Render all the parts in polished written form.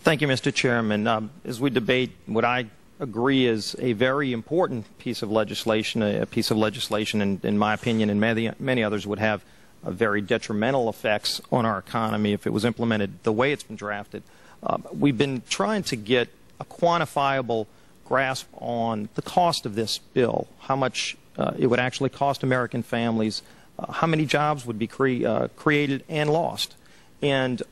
Thank you, Mr. Chairman. As we debate what I agree is a very important piece of legislation, and in my opinion and many others would have very detrimental effects on our economy if it was implemented the way it's been drafted. We've been trying to get a quantifiable grasp on the cost of this bill, how much it would actually cost American families, how many jobs would be created and lost. And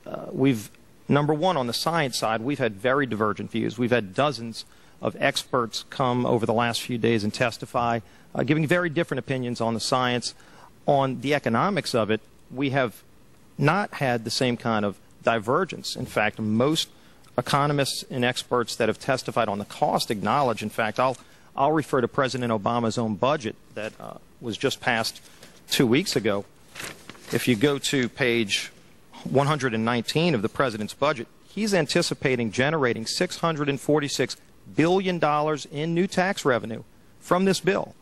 number one, on the science side, we've had very divergent views. We've had dozens of experts come over the last few days and testify, giving very different opinions on the science. On the economics of it, we have not had the same kind of divergence. In fact, most economists and experts that have testified on the cost acknowledge, in fact, I'll refer to President Obama's own budget that was just passed 2 weeks ago. If you go to page 119 of the President's budget, he's anticipating generating $646 billion in new tax revenue from this bill.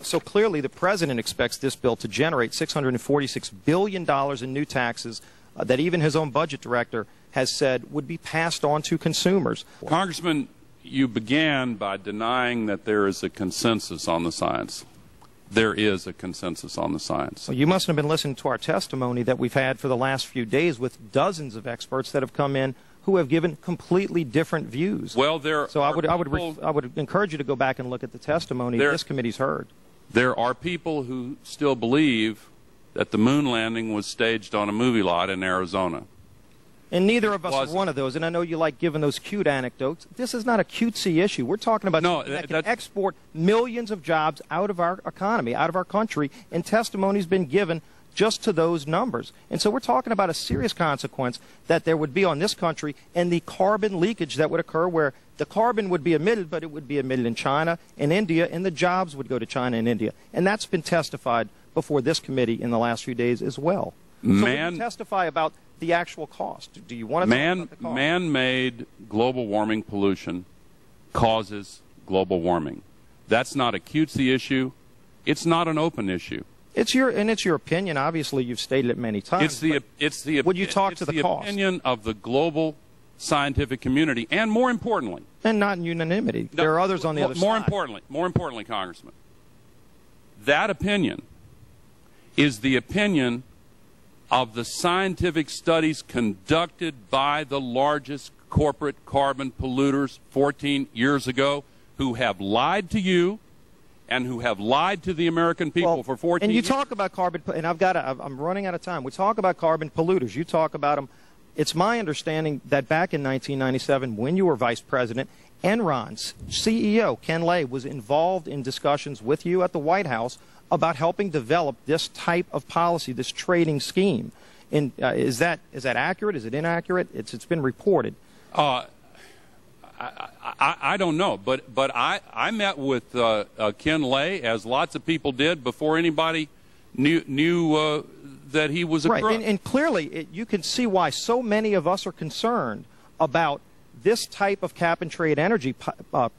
So clearly the President expects this bill to generate $646 billion in new taxes that even his own budget director has said would be passed on to consumers. Congressman, you began by denying that there is a consensus on the science. There is a consensus on the science. Well, you must have been listening to our testimony that we've had for the last few days with dozens of experts that have come in who have given completely different views. Well, I would encourage you to go back and look at the testimony this committee's heard. There are people who still believe that the moon landing was staged on a movie lot in Arizona. And neither of us are one of those. And I know you like giving those cute anecdotes. This is not a cutesy issue. We're talking about something that can export millions of jobs out of our economy, out of our country, and testimony's been given just to those numbers. And so we're talking about a serious consequence that there would be on this country and the carbon leakage that would occur where the carbon would be emitted, but it would be emitted in China and India, and the jobs would go to China and India. And that's been testified before this committee in the last few days as well. So we can testify about the actual cost. Do you want to talk about the cost? Man-made global warming pollution causes global warming. That's not a cutesy issue. It's not an open issue. It's your opinion. Obviously, you've stated it many times. Would you talk to the cost? Opinion of the global scientific community, and more importantly, and not in unanimity. There are others on the other side. More importantly, Congressman, that opinion is the opinion of the scientific studies conducted by the largest corporate carbon polluters 14 years ago, who have lied to you and who have lied to the American people for 14 years. And you talk about carbon, and I'm running out of time. We talk about carbon polluters. You talk about them. It's my understanding that back in 1997, when you were vice president, Enron's CEO, Ken Lay, was involved in discussions with you at the White House about helping develop this type of policy, this trading scheme. And is that accurate? Is it inaccurate? It's been reported. I don't know, but I met with Ken Lay, as lots of people did, before anybody knew that he was a crook. Right, and clearly you can see why so many of us are concerned about this type of cap-and-trade energy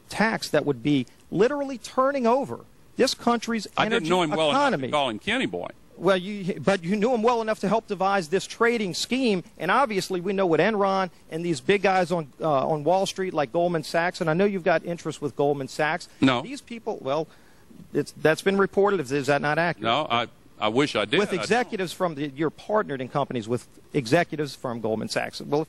tax that would be literally turning over this country's energy economy. I didn't know him well enough to call him Kenny Boy. Well, but you knew him well enough to help devise this trading scheme, and obviously we know what Enron and these big guys on Wall Street like Goldman Sachs, and I know you've got interest with Goldman Sachs. No. These people, well, that's been reported. Is that not accurate? No, I wish I did. With executives from you're partnered in companies with executives from Goldman Sachs. Well,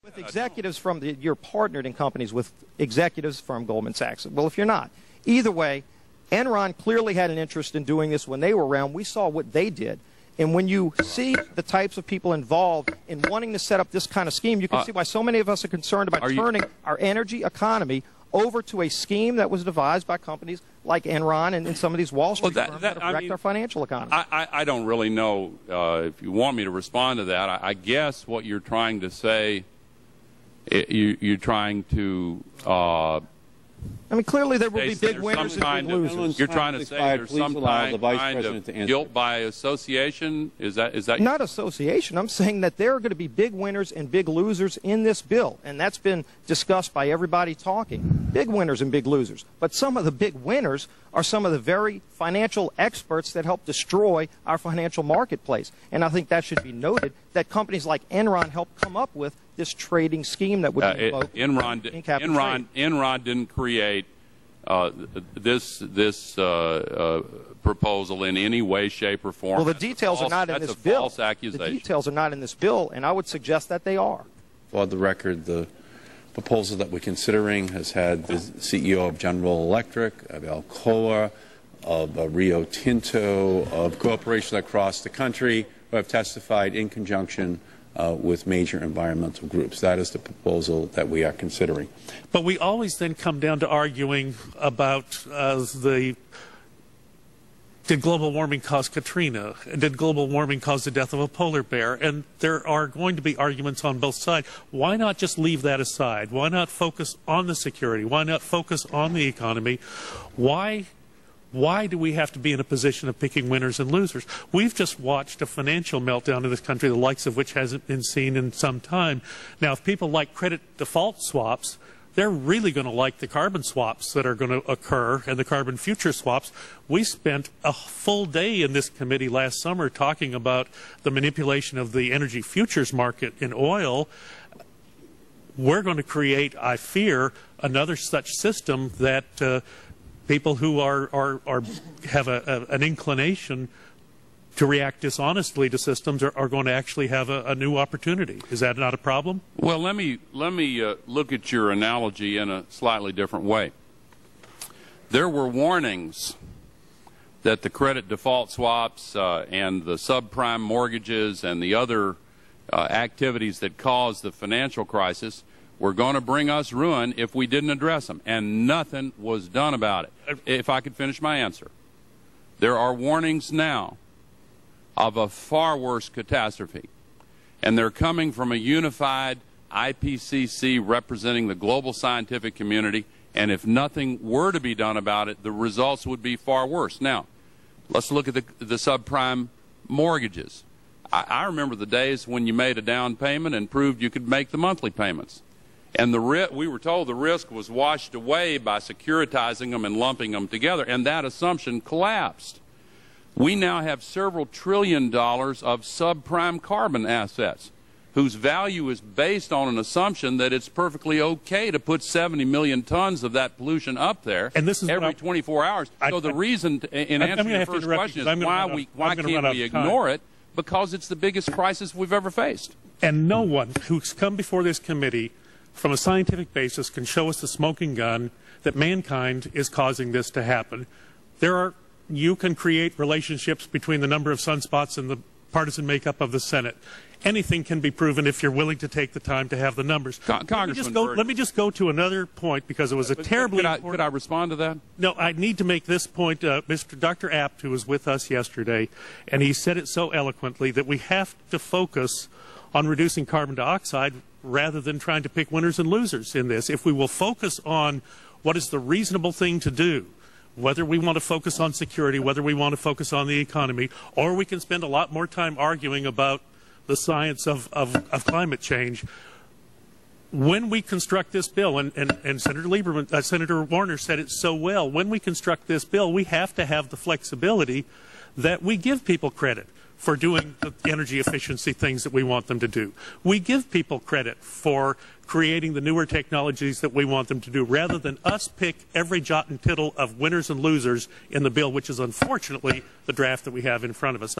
with executives from you're partnered in companies with executives from Goldman Sachs. Well, if you're not, either way, Enron clearly had an interest in doing this when they were around. We saw what they did. And when you see the types of people involved in wanting to set up this kind of scheme, you can see why so many of us are concerned about turning our energy economy over to a scheme that was devised by companies like Enron and some of these Wall Street firms that wrecked our financial economy. I don't really know if you want me to respond to that. I guess what you're trying to say, you're trying to I mean, clearly there will be big There's winners some and big kind of- losers. You're trying to say there's some kind of guilt by association? Is that Not association. I'm saying that there are going to be big winners and big losers in this bill, and that's been discussed by everybody talking. Big winners and big losers. But some of the big winners are some of the very financial experts that help destroy our financial marketplace. And I think that should be noted, that companies like Enron helped come up with this trading scheme that would be invoked in Enron didn't create this proposal in any way, shape, or form. Well, the details are not in this bill. False accusation. The details are not in this bill, and I would suggest that they are. For the record, the proposal that we're considering has had the CEO of General Electric, of Alcoa, of Rio Tinto, of corporations across the country who have testified in conjunction with major environmental groups. That is the proposal that we are considering. But we always then come down to arguing about did global warming cause Katrina? Did global warming cause the death of a polar bear? And there are going to be arguments on both sides. Why not just leave that aside? Why not focus on the security? Why not focus on the economy? Why do we have to be in a position of picking winners and losers? We've just watched a financial meltdown in this country, the likes of which hasn't been seen in some time. Now, if people like credit default swaps, they're really going to like the carbon swaps that are going to occur and the carbon future swaps. We spent a full day in this committee last summer talking about the manipulation of the energy futures market in oil. We're going to create, I fear, another such system that people who have an inclination to react dishonestly to systems are going to actually have a new opportunity. Is that not a problem? Well, let me look at your analogy in a slightly different way. There were warnings that the credit default swaps and the subprime mortgages and the other activities that caused the financial crisis were going to bring us ruin if we didn't address them, and nothing was done about it. If I could finish my answer. There are warnings now of a far worse catastrophe, and they're coming from a unified IPCC representing the global scientific community, and if nothing were to be done about it, the results would be far worse. Now, let's look at the subprime mortgages. I remember the days when you made a down payment and proved you could make the monthly payments. And we were told the risk was washed away by securitizing them and lumping them together, and that assumption collapsed. We now have several $1 trillion of subprime carbon assets whose value is based on an assumption that it's perfectly okay to put 70 million tons of that pollution up there every 24 hours. So the reason, in answer to your first question, is why can't we ignore it? Because it's the biggest crisis we've ever faced. And no one who's come before this committee from a scientific basis can show us the smoking gun that mankind is causing this to happen. You can create relationships between the number of sunspots and the partisan makeup of the Senate. Anything can be proven if you're willing to take the time to have the numbers. Let me just go to another point, because it was a terribly important... Could I respond to that? No, I need to make this point. Dr. Apt, who was with us yesterday, and he said it so eloquently that we have to focus on reducing carbon dioxide rather than trying to pick winners and losers in this. If we will focus on what is the reasonable thing to do, whether we want to focus on security, whether we want to focus on the economy, or we can spend a lot more time arguing about the science of climate change. When we construct this bill, and Senator Warner said it so well, when we construct this bill, we have to have the flexibility that we give people credit for doing the energy efficiency things that we want them to do. We give people credit for creating the newer technologies that we want them to do, rather than us pick every jot and tittle of winners and losers in the bill, which is unfortunately the draft that we have in front of us.